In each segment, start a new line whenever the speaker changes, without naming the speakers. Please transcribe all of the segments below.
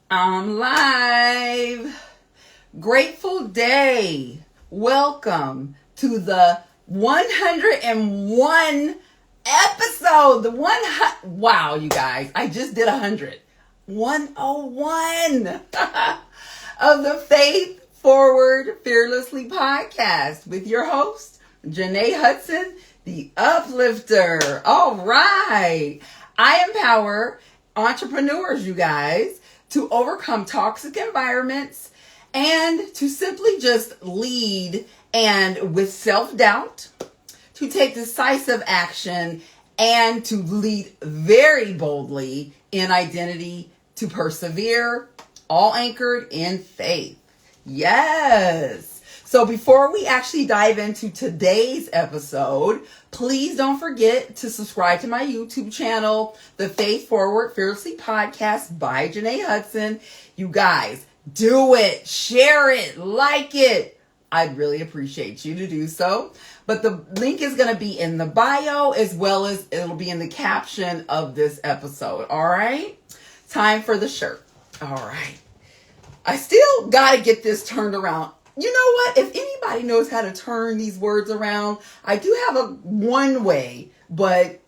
I'm live. Grateful day. Welcome to the 101 episode. Wow, you guys. I just did 100. 101 of the Faith Forward Fearlessly podcast with your host, Jenée Hudson, the Uplifter. All right. I empower entrepreneurs, you guys, to overcome toxic environments and to simply just lead and with self-doubt, to take decisive action and to lead very boldly in identity, to persevere, all anchored in faith. Yes. So before we actually dive into today's episode, please don't forget to subscribe to my YouTube channel, the Faith Forward Fearlessly Podcast by Jenée Hudson. You guys, do it, share it, like it. I'd really appreciate you to do so. But the link is going to be in the bio as well as it'll be in the caption of this episode. All right? Time for the shirt. All right. I still got to get this turned around. You know what? If anybody knows how to turn these words around, I do have one way, but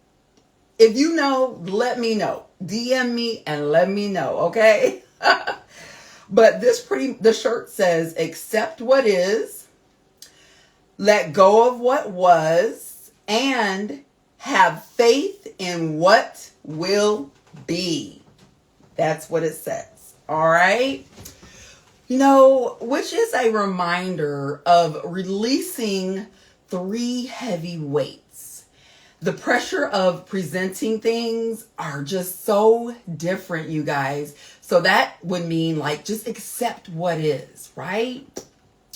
if you know, let me know. DM me and let me know, okay? But the shirt says, accept what is, let go of what was, and have faith in what will be. That's what it says. All right? Which is a reminder of releasing 3 heavy weights. The pressure of presenting things are just so different, you guys. So that would mean just accept what is, right?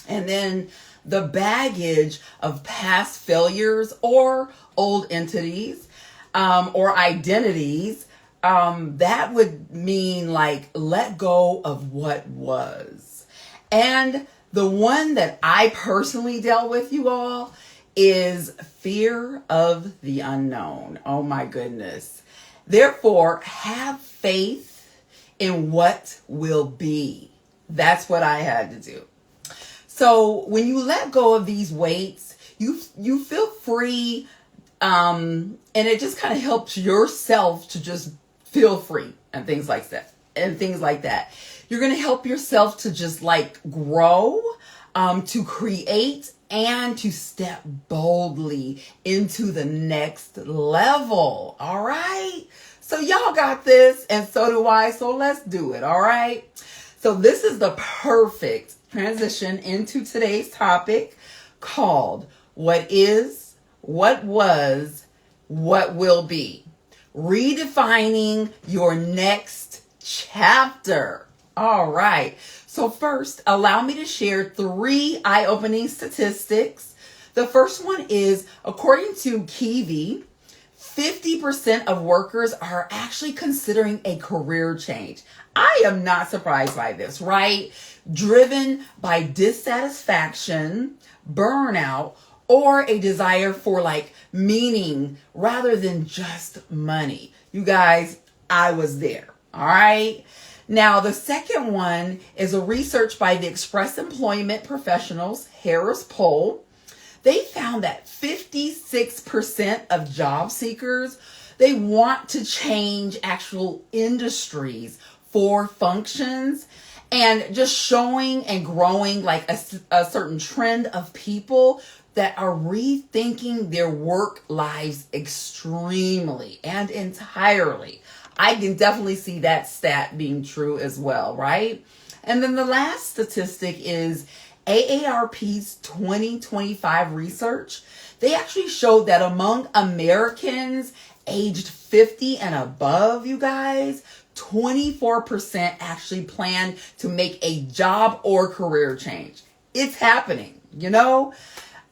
And then the baggage of past failures or old entities or identities, that would mean let go of what was. And the one that I personally dealt with, you all, is fear of the unknown. Oh my goodness. Therefore, have faith in what will be. That's what I had to do. So when you let go of these weights, you feel free, and it just kind of helps yourself to just feel free and things like that. You're going to help yourself to just grow, to create, and to step boldly into the next level. All right. So y'all got this, and so do I. So let's do it. All right. So this is the perfect transition into today's topic called What Is, What Was, What Will Be. Redefining your next chapter. All right. So first, allow me to share 3 eye-opening statistics. The first one is, according to Kiwi, 50% of workers are actually considering a career change. I am not surprised by this, right? Driven by dissatisfaction, burnout, or a desire for meaning rather than just money. You guys, I was there. All right. Now, the second one is a research by the Express Employment Professionals Harris poll. They found that 56% of job seekers, they want to change actual industries for functions, and just showing and growing a certain trend of people that are rethinking their work lives extremely and entirely. I can definitely see that stat being true as well, right? And then the last statistic is AARP's 2025 research. They actually showed that among Americans aged 50 and above, you guys, 24% actually plan to make a job or career change. It's happening,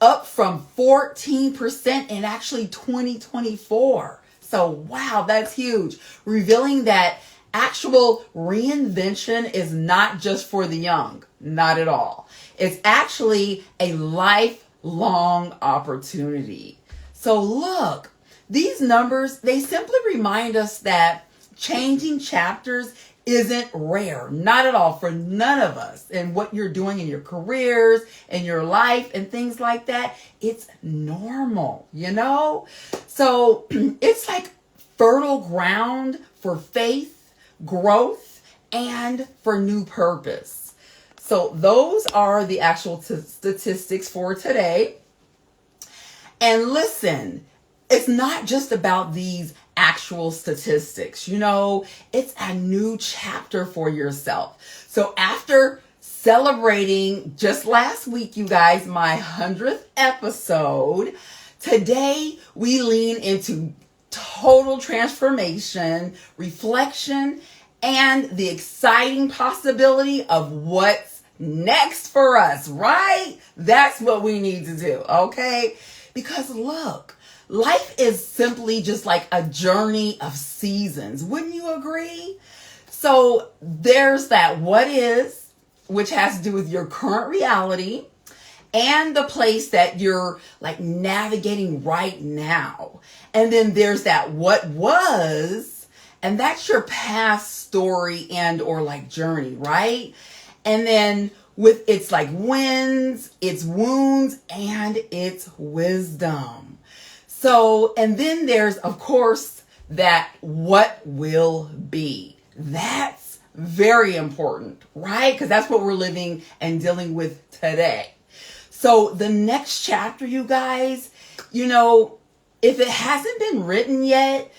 up from 14% in actually 2024. So, wow, that's huge. Revealing that actual reinvention is not just for the young. Not at all. It's actually a lifelong opportunity. So look, these numbers, they simply remind us that changing chapters isn't rare, not at all, for none of us. And what you're doing in your careers and your life and things like that, it's normal, you know? So it's like fertile ground for faith, growth, and for new purpose. So those are the actual statistics for today. And listen, it's not just about these actual statistics, you know, it's a new chapter for yourself. So after celebrating just last week, you guys, my 100th episode, today we lean into total transformation, reflection, and the exciting possibility of what's next for us, right? That's what we need to do, okay? Because look, life is simply just like a journey of seasons. Wouldn't you agree? So there's that what is, which has to do with your current reality and the place that you're like navigating right now. And then there's that what was, and that's your past story and or like journey, right? And then with its like wins, its wounds, and its wisdom. So, and then there's, of course, that what will be. That's very important, right? Because that's what we're living and dealing with today. So the next chapter, you guys, you know, if it hasn't been written yet,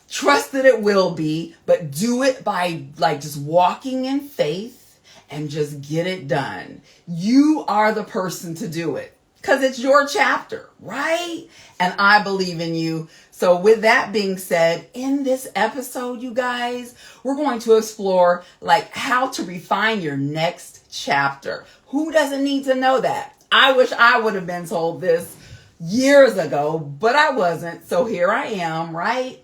trust that it will be, but do it by like just walking in faith and just get it done. You are the person to do it. Because it's your chapter, right? And I believe in you. So with that being said, in this episode, you guys, we're going to explore like how to refine your next chapter. Who doesn't need to know that? I wish I would have been told this years ago, but I wasn't. So here I am, right?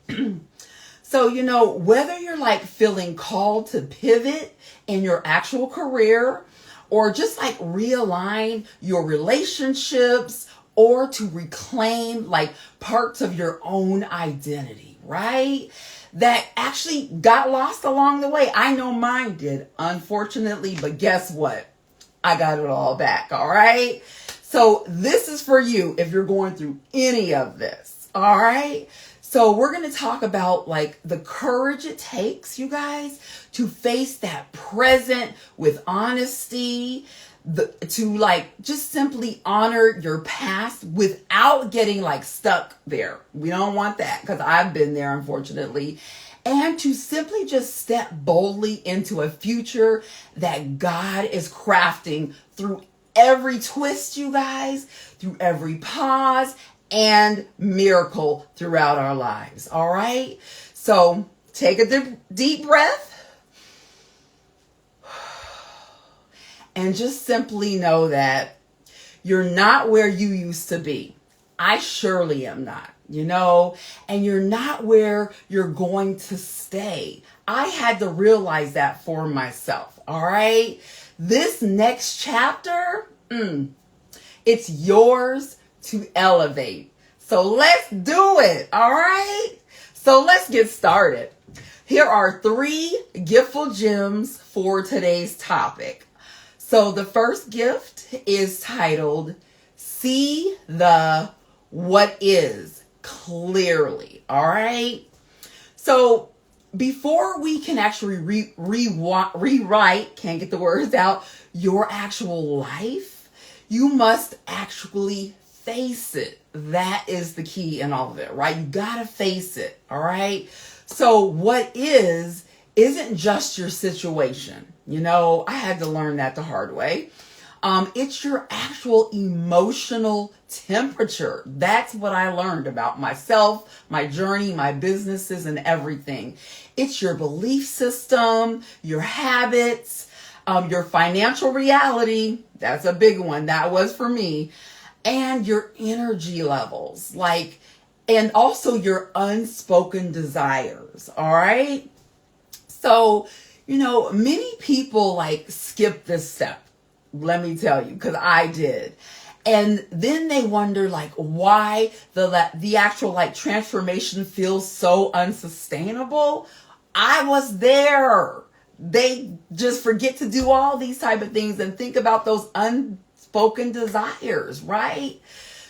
So, you know, whether you're like feeling called to pivot in your actual career, or just like realign your relationships, or to reclaim like parts of your own identity, right? That actually got lost along the way. I know mine did, unfortunately, but guess what? I got it all back, all right? So this is for you if you're going through any of this, all right? So we're going to talk about like the courage it takes, you guys, to face that present with honesty, to like just simply honor your past without getting like stuck there. We don't want that, because I've been there, unfortunately. And to simply just step boldly into a future that God is crafting through every twist, you guys, through every pause and miracle throughout our lives. All right. So take a deep breath and just simply know that you're not where you used to be. I surely am not, you know, and you're not where you're going to stay. I had to realize that for myself. All right. This next chapter, it's yours to elevate. So let's do it. All right. So let's get started. Here are 3 giftful gems for today's topic. So the first gift is titled, See the What Is Clearly. All right. So before we can actually rewrite, can't get the words out, your actual life, you must actually face it. That is the key in all of it, right? You got to face it. All right. So what isn't just your situation. You know, I had to learn that the hard way. It's your actual emotional temperature. That's what I learned about myself, my journey, my businesses, and everything. It's your belief system, your habits, your financial reality. That's a big one. That was for me. And your energy levels, like, and also your unspoken desires. All right. So, you know, many people like skip this step. Let me tell you, because I did. And then they wonder like why the actual like transformation feels so unsustainable. I was there. They just forget to do all these type of things and think about those unspoken desires, right?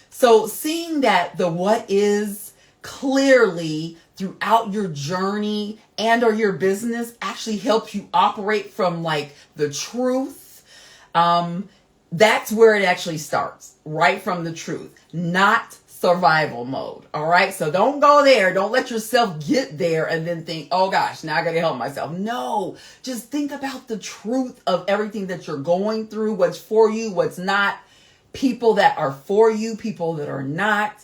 So seeing that the what is clearly throughout your journey and or your business actually helps you operate from like the truth. That's where it actually starts, right from the truth, not survival mode. All right. So don't go there. Don't let yourself get there and then think, oh gosh, now I got to help myself. No, just think about the truth of everything that you're going through, what's for you, what's not, people that are for you, people that are not.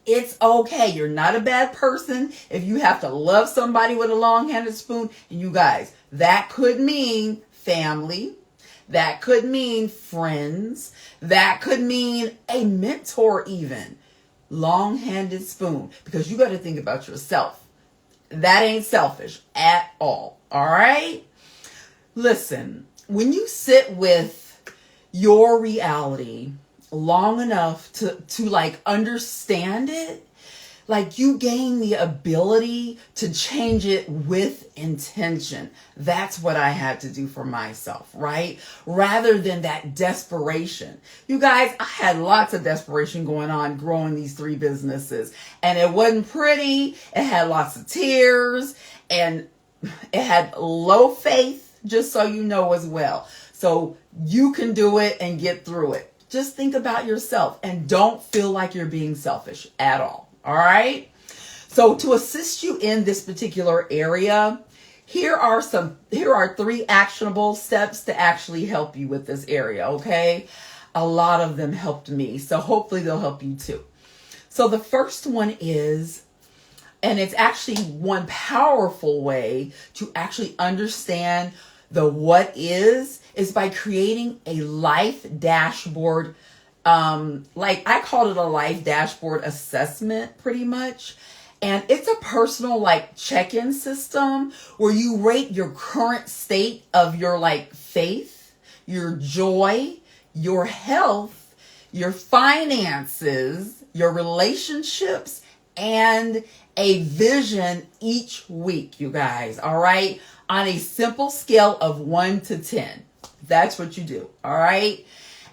It's okay. You're not a bad person if you have to love somebody with a long-handed spoon. And you guys, that could mean family. That could mean friends. That could mean a mentor even. Long-handed spoon. Because you got to think about yourself. That ain't selfish at all. All right? Listen, when you sit with your reality long enough to like understand it, like you gain the ability to change it with intention. That's what I had to do for myself, right? Rather than that desperation. You guys, I had lots of desperation going on growing these 3 businesses, and it wasn't pretty. It had lots of tears, and it had low faith, just so you know as well. So you can do it and get through it. Just think about yourself and don't feel like you're being selfish at all. All right. So to assist you in this particular area, here are 3 actionable steps to actually help you with this area. Okay. A lot of them helped me. So hopefully they'll help you too. So the first one is, and it's actually one powerful way to actually understand the what is by creating a life dashboard. Like I called it a life dashboard assessment pretty much. And it's a personal like check-in system where you rate your current state of your like faith, your joy, your health, your finances, your relationships, and a vision each week, you guys. All right. On a simple scale of 1 to 10. That's what you do. All right.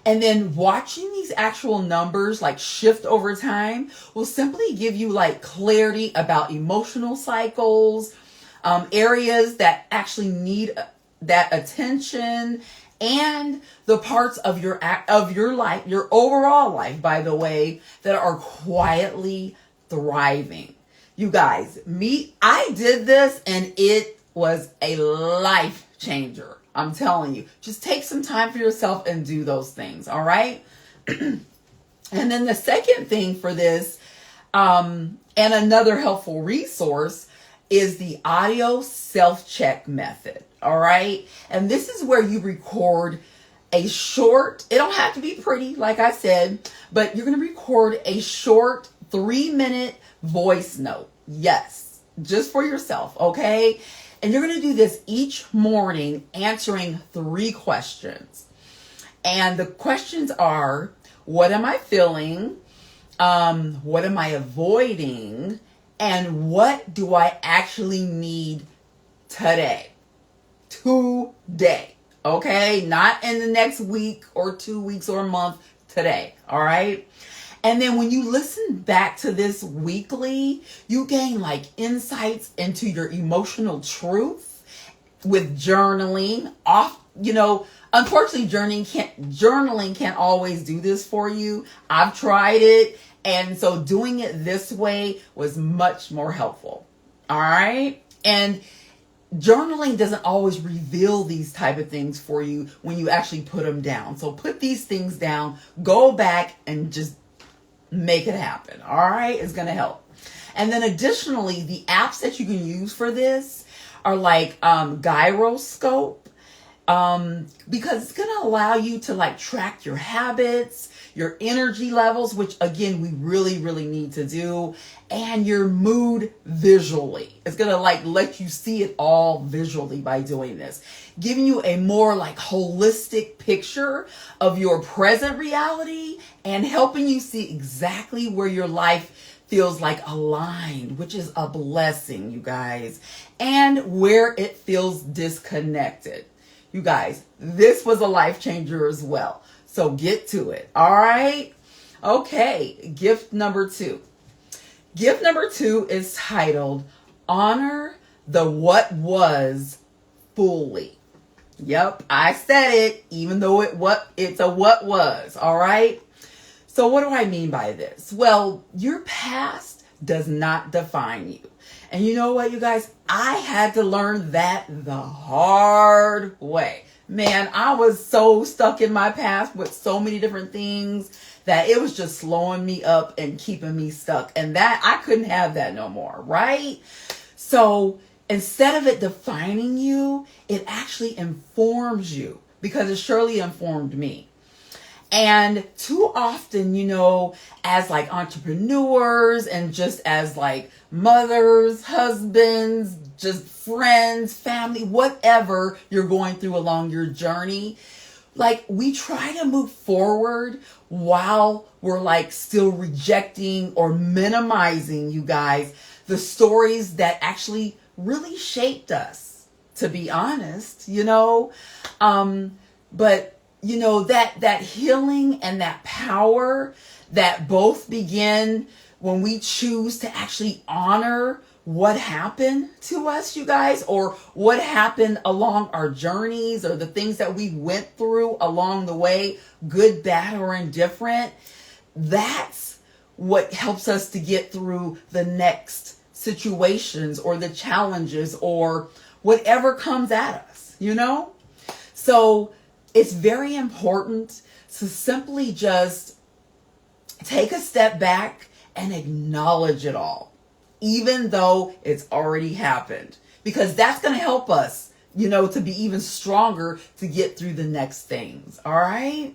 And then watching these actual numbers like shift over time will simply give you like clarity about emotional cycles, areas that actually need that attention, and the parts of your life, your overall life, by the way, that are quietly thriving. You guys, I did this and it was a life changer. I'm telling you, just take some time for yourself and do those things. All right. And then the second thing for this, and another helpful resource is the audio self-check method. All right. And this is where you record a short, it don't have to be pretty, like I said, but you're going to record a short 3-minute voice note. Yes. Just for yourself. Okay. And you're going to do this each morning, answering 3 questions. And the questions are, what am I feeling? What am I avoiding? And what do I actually need today? Today. Okay? Not in the next week or 2 weeks or a month. Today. All right? And then when you listen back to this weekly, you gain like insights into your emotional truth with journaling. Unfortunately, journaling can't always do this for you. I've tried it. And so doing it this way was much more helpful. All right. And journaling doesn't always reveal these type of things for you when you actually put them down. So put these things down, go back and just make it happen. All right. It's going to help. And then additionally, the apps that you can use for this are like Gyroscope Because it's going to allow you to like track your habits, your energy levels, which again, we really, really need to do, and your mood visually. It's going to like let you see it all visually by doing this, giving you a more like holistic picture of your present reality and helping you see exactly where your life feels like aligned, which is a blessing, you guys, and where it feels disconnected. You guys, this was a life changer as well. So get to it. All right. Okay. Gift number 2. Gift number 2 is titled Honor the What Was Fully. Yep. I said it, even though it's a what was. All right. So what do I mean by this? Well, your past does not define you. And you know what, you guys? I had to learn that the hard way. Man, I was so stuck in my past with so many different things that it was just slowing me up and keeping me stuck. And that I couldn't have that no more, right? So instead of it defining you, it actually informs you, because it surely informed me. And too often, you know, as like entrepreneurs and just as like mothers, husbands, just friends, family, whatever you're going through along your journey, like we try to move forward while we're like still rejecting or minimizing, you guys, the stories that actually really shaped us, to be honest, you know. But you know, that healing and that power that both begin when we choose to actually honor what happened to us, you guys, or what happened along our journeys, or the things that we went through along the way, good, bad, or indifferent. That's what helps us to get through the next situations or the challenges or whatever comes at us, you know? So it's very important to simply just take a step back and acknowledge it all, even though it's already happened, because that's going to help us, you know, to be even stronger to get through the next things. All right.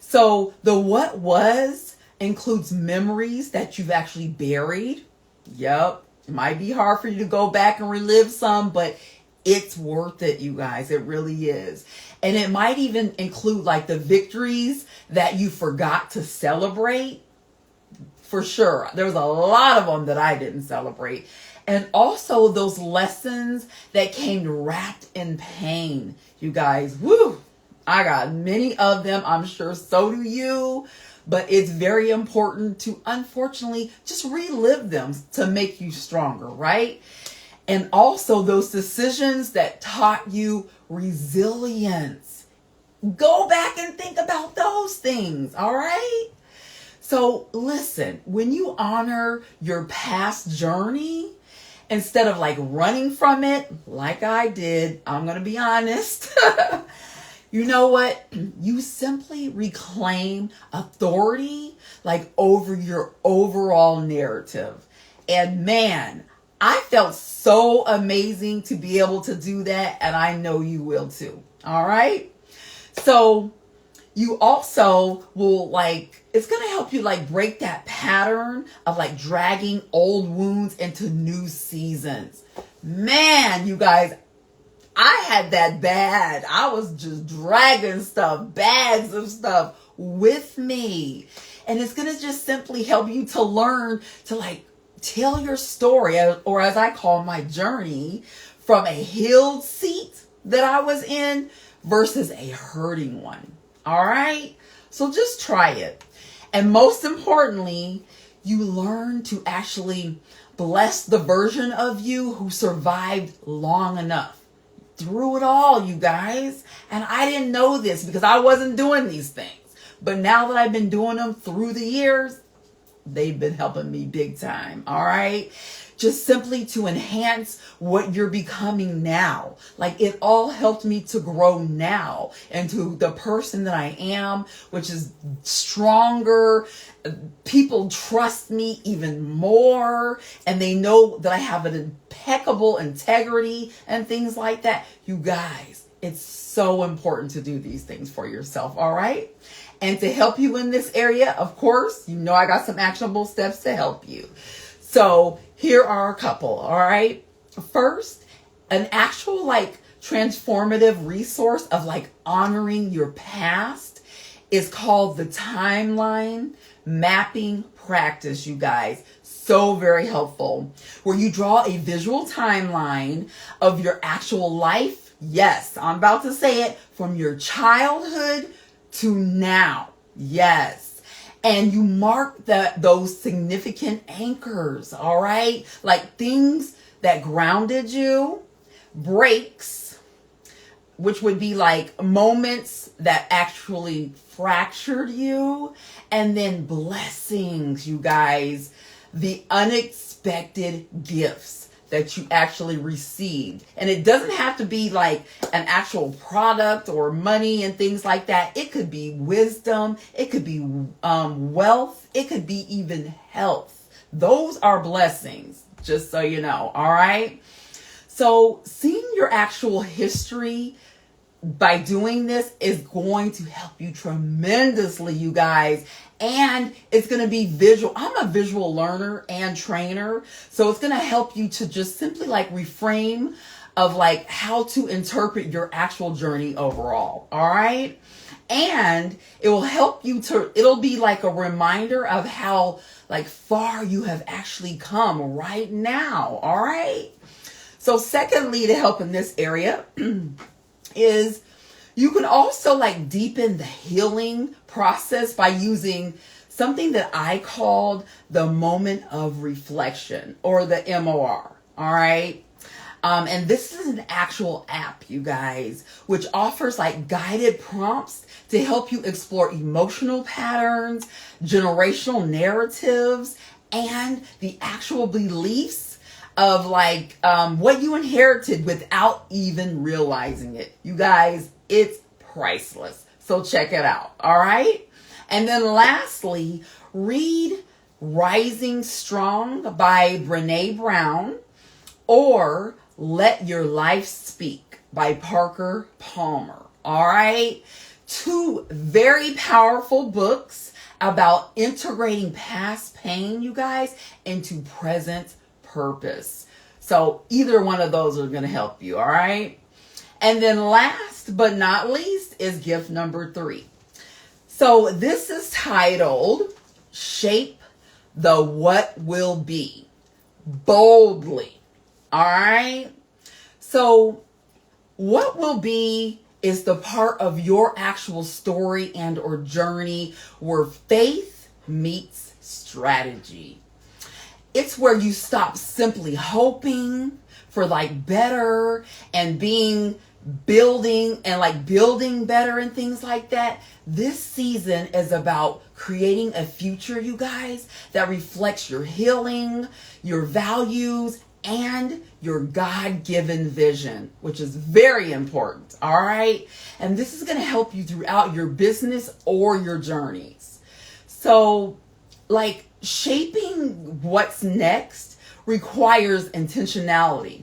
So the what was includes memories that you've actually buried. Yep. It might be hard for you to go back and relive some, but it's worth it, you guys. It really is. And it might even include like the victories that you forgot to celebrate. For sure. There was a lot of them that I didn't celebrate. And also those lessons that came wrapped in pain, you guys. Woo! I got many of them. I'm sure so do you. But it's very important to, unfortunately, just relive them to make you stronger, right? And also those decisions that taught you resilience. Go back and think about those things, all right? So listen, when you honor your past journey, instead of like running from it, like I did, I'm going to be honest, you know what? You simply reclaim authority like over your overall narrative. And man, I felt so amazing to be able to do that, and I know you will too. All right? So you also will like, it's going to help you like break that pattern of like dragging old wounds into new seasons. Man, you guys, I had that bad. I was just dragging stuff, bags of stuff with me. And it's going to just simply help you to learn to like tell your story, or as I call my journey, from a healed seat that I was in versus a hurting one. All right? So just try it. And most importantly, you learn to actually bless the version of you who survived long enough through it all, you guys. And I didn't know this because I wasn't doing these things. But now that I've been doing them through the years, they've been helping me big time. All right. Just simply to enhance what you're becoming now. Like it all helped me to grow now into the person that I am, which is stronger. People trust me even more, and they know that I have an impeccable integrity and things like that. You guys, It's so important to do these things for yourself, all right? And to help you in this area, of course, you know I got some actionable steps to help you. So here are a couple, all right? First, an actual like transformative resource of like honoring your past is called the timeline mapping practice, you guys. So very helpful. Where you draw a visual timeline of your actual life. Yes, I'm about to say it, from your childhood to now. Yes. And you mark those significant anchors, all right? Like things that grounded you, breaks, which would be like moments that actually fractured you, and then blessings, you guys, the unexpected gifts that you actually received. And it doesn't have to be like an actual product or money and things like that. It could be wisdom. It could be wealth. It could be even health. Those are blessings, just so you know. All right. So seeing your actual history by doing this is going to help you tremendously, you guys. And it's going to be visual. I'm a visual learner and trainer. So it's going to help you to just simply like reframe of like how to interpret your actual journey overall. All right. And it will help you it'll be like a reminder of how like far you have actually come right now. All right. So secondly, to help in this area is you can also like deepen the healing process by using something that I called the moment of reflection, or the MOR. All right. And this is an actual app, you guys, which offers like guided prompts to help you explore emotional patterns, generational narratives, and the actual beliefs of like what you inherited without even realizing it. You guys, it's priceless. So check it out. All right. And then lastly, read Rising Strong by Brené Brown, or Let Your Life Speak by Parker Palmer. All right. Two very powerful books about integrating past pain, you guys, into present purpose. So either one of those are going to help you. All right. And then last but not least is gift number 3. So this is titled Shape the What Will Be Boldly. All right. So what will be is the part of your actual story and or journey where faith meets strategy. It's where you stop simply hoping for like better and building better and things like that. This season is about creating a future, you guys, that reflects your healing, your values, and your God-given vision, which is very important. All right. And this is going to help you throughout your business or your journeys. So like shaping what's next requires intentionality.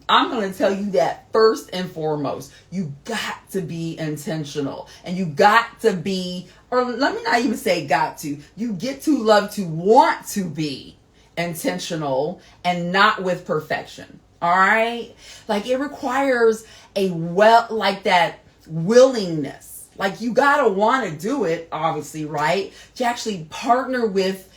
I'm going to tell you that first and foremost. You got to be intentional, and you got to be, or let me not even say got to, you get to love to want to be intentional and not with perfection. All right. Like it requires that willingness. Like you got to want to do it, obviously, right? To actually partner with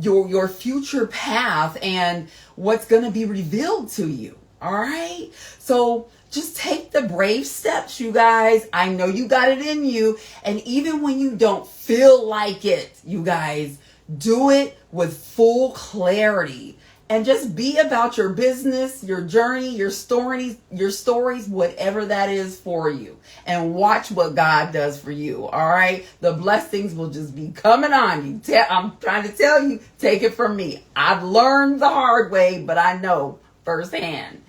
your future path and what's going to be revealed to you. All right. So just take the brave steps, you guys. I know you got it in you. And even when you don't feel like it, you guys, do it with full clarity and just be about your business, your journey, your stories, whatever that is for you, and watch what God does for you. All right. The blessings will just be coming on you. I'm trying to tell you, take it from me. I've learned the hard way, but I know firsthand.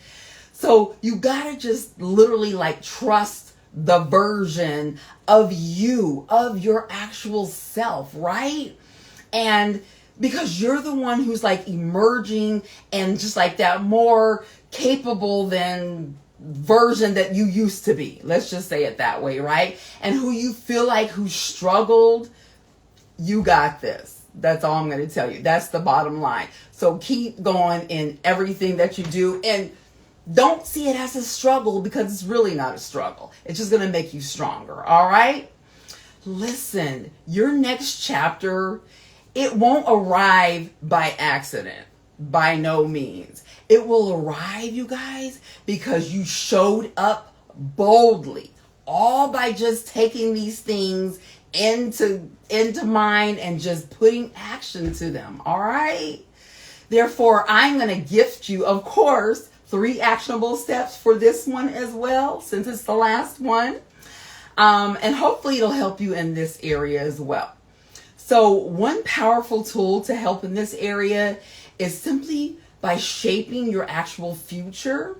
So you got to just literally like trust the version of you, of your actual self, right? And because you're the one who's like emerging and just like that more capable than version that you used to be. Let's just say it that way, right? And who you feel like who struggled, you got this. That's all I'm going to tell you. That's the bottom line. So keep going in everything that you do, and don't see it as a struggle, because it's really not a struggle. It's just going to make you stronger. All right? Listen, your next chapter, it won't arrive by accident. By no means. It will arrive, you guys, because you showed up boldly, all by just taking these things into mind and just putting action to them. All right. Therefore, I'm going to gift you, of course, 3 actionable steps for this one as well, since it's the last one. And hopefully it'll help you in this area as well. So one powerful tool to help in this area is simply by shaping your actual future.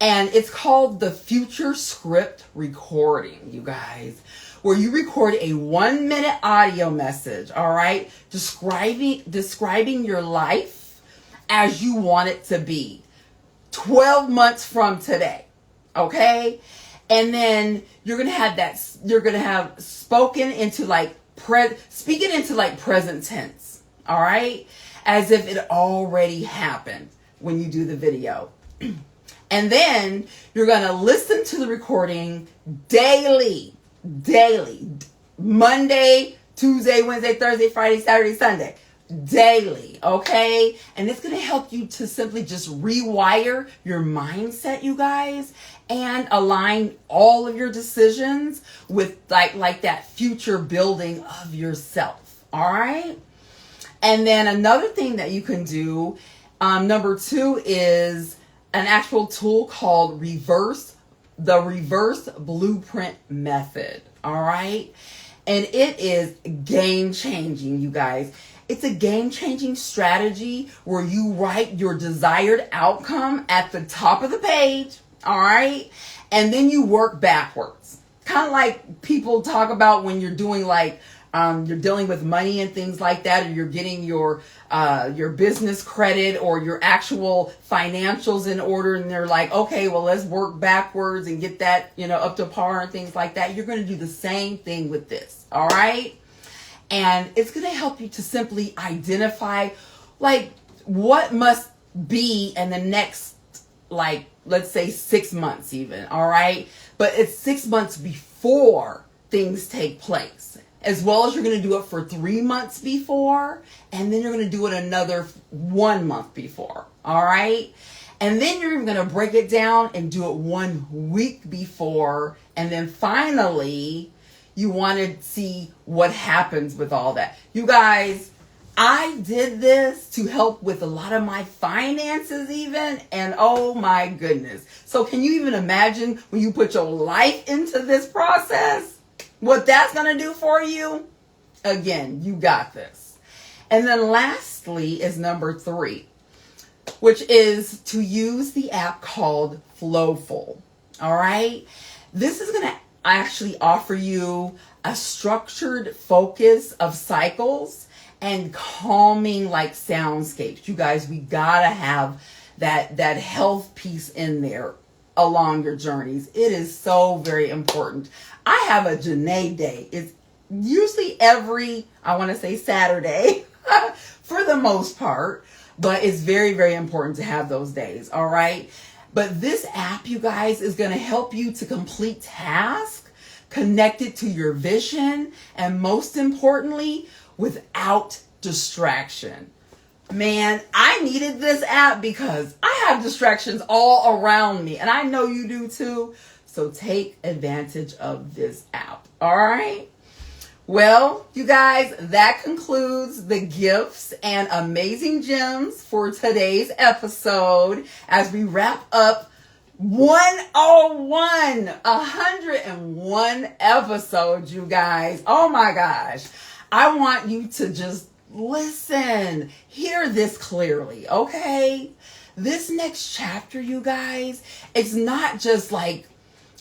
And it's called the future script recording, you guys, where you record a 1-minute audio message, all right, describing your life as you want it to be 12 months from today, okay? And then you're going to have speaking into like present tense, all right? As if it already happened when you do the video. And then you're going to listen to the recording daily, Monday, Tuesday, Wednesday, Thursday, Friday, Saturday, Sunday, daily, okay? And it's going to help you to simply just rewire your mindset, you guys, and align all of your decisions with like that future building of yourself, all right? And then another thing that you can do, number 2, is an actual tool called the reverse blueprint method. All right. And it is game changing, you guys. It's a game changing strategy where you write your desired outcome at the top of the page. All right. And then you work backwards. Kind of like people talk about when you're doing you're dealing with money and things like that, or you're getting your business credit or your actual financials in order, and they're like, okay, well, let's work backwards and get that, up to par and things like that. You're going to do the same thing with this, all right? And it's going to help you to simply identify, what must be in the next, let's say 6 months even, all right? But it's 6 months before things take place. As well as you're going to do it for 3 months before, and then you're going to do it another 1 month before, all right? And then you're going to break it down and do it 1 week before, and then finally, you want to see what happens with all that. You guys, I did this to help with a lot of my finances even, and oh my goodness. So can you even imagine when you put your life into this process? What that's going to do for you? Again, you got this. And then lastly is number 3, which is to use the app called Flowful. All right. This is going to actually offer you a structured focus of cycles and calming soundscapes. You guys, we got to have that health piece in there along your journeys. It is so very important. I have a Jenée day. It's usually every, I want to say Saturday for the most part, but it's very, very important to have those days. All right. But this app, you guys, is going to help you to complete tasks connected to your vision, and most importantly, without distraction. Man, I needed this app because I have distractions all around me, and I know you do too. So take advantage of this app. All right. Well, you guys, that concludes the gifts and amazing gems for today's episode as we wrap up 101 episodes, you guys. Oh my gosh. I want you to just listen, hear this clearly, okay? This next chapter, you guys, it's not just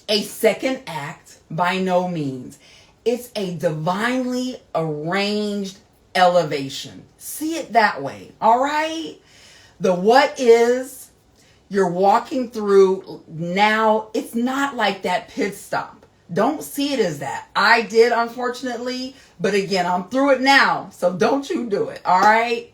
a second act, by no means. It's a divinely arranged elevation. See it that way, all right? The what is, you're walking through now. It's not like that pit stop. Don't see it as that. I did, unfortunately, but again, I'm through it now. So don't you do it. All right.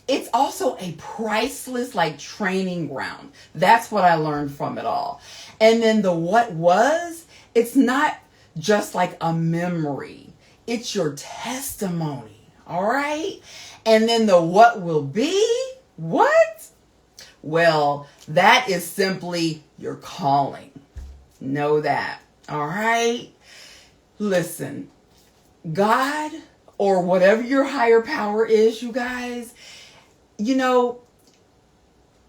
It's also a priceless like training ground. That's what I learned from it all. And then the what was, it's not just like a memory. It's your testimony. All right. And then the what will be, what? Well, that is simply your calling. Know that. All right. Listen, God or whatever your higher power is, you guys, you know,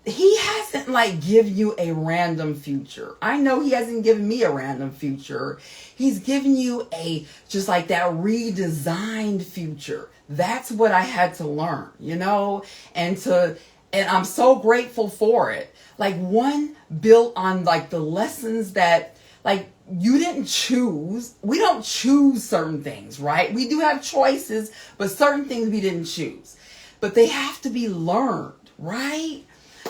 he hasn't like given you a random future. I know he hasn't given me a random future. He's given you a just like that redesigned future. That's what I had to learn, you know, and I'm so grateful for it. Like one built on like the lessons that like you didn't choose. We don't choose certain things, right? We do have choices, but certain things we didn't choose. But they have to be learned, right?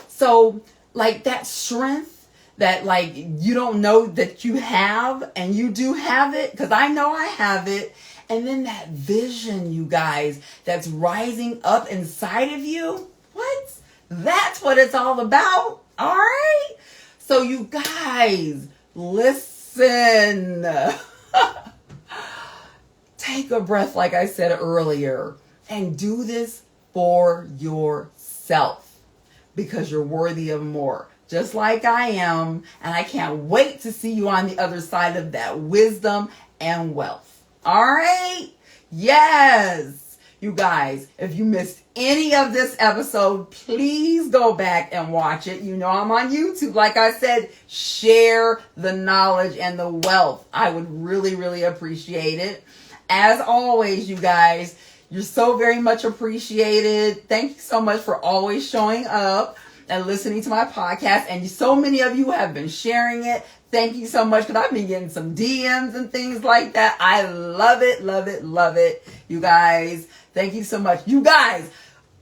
So like that strength that like you don't know that you have, and you do have it, because I know I have it. And then that vision, you guys, that's rising up inside of you. What? That's what it's all about. All right. So you guys, listen. Take a breath, like I said earlier, and do this for yourself, because you're worthy of more, just like I am. And I can't wait to see you on the other side of that wisdom and wealth. All right. Yes. You guys, if you missed any of this episode, please go back and watch it. You know, I'm on YouTube. Like I said, share the knowledge and the wealth. I would really, really appreciate it. As always, you guys, you're so very much appreciated. Thank you so much for always showing up and listening to my podcast. And so many of you have been sharing it. Thank you so much, because I've been getting some DMs and things like that. I love it, love it, love it. You guys, thank you so much. You guys,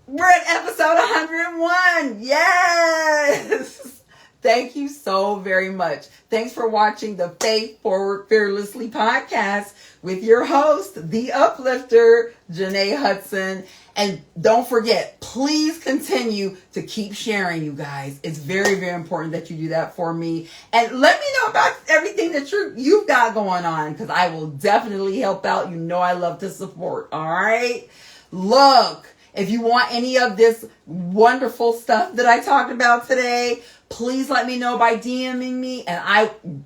we're at episode 101. Yes. Thank you so very much. Thanks for watching the Faith Forward Fearlessly podcast with your host, the Uplifter, Jenée Hudson. And don't forget, please continue to keep sharing, you guys. It's very, very important that you do that for me. And let me know about everything that you've got going on, because I will definitely help out. You know I love to support. All right? Look, if you want any of this wonderful stuff that I talked about today, please let me know by DMing me. And you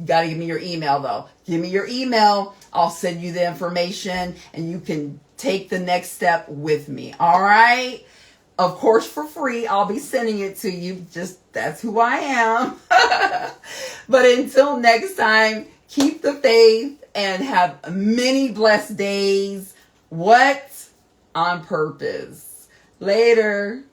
got to give me your email, though. Give me your email. I'll send you the information, and you can take the next step with me. All right? Of course, for free. I'll be sending it to you. Just that's who I am. But until next time, keep the faith and have many blessed days. What? On purpose. Later.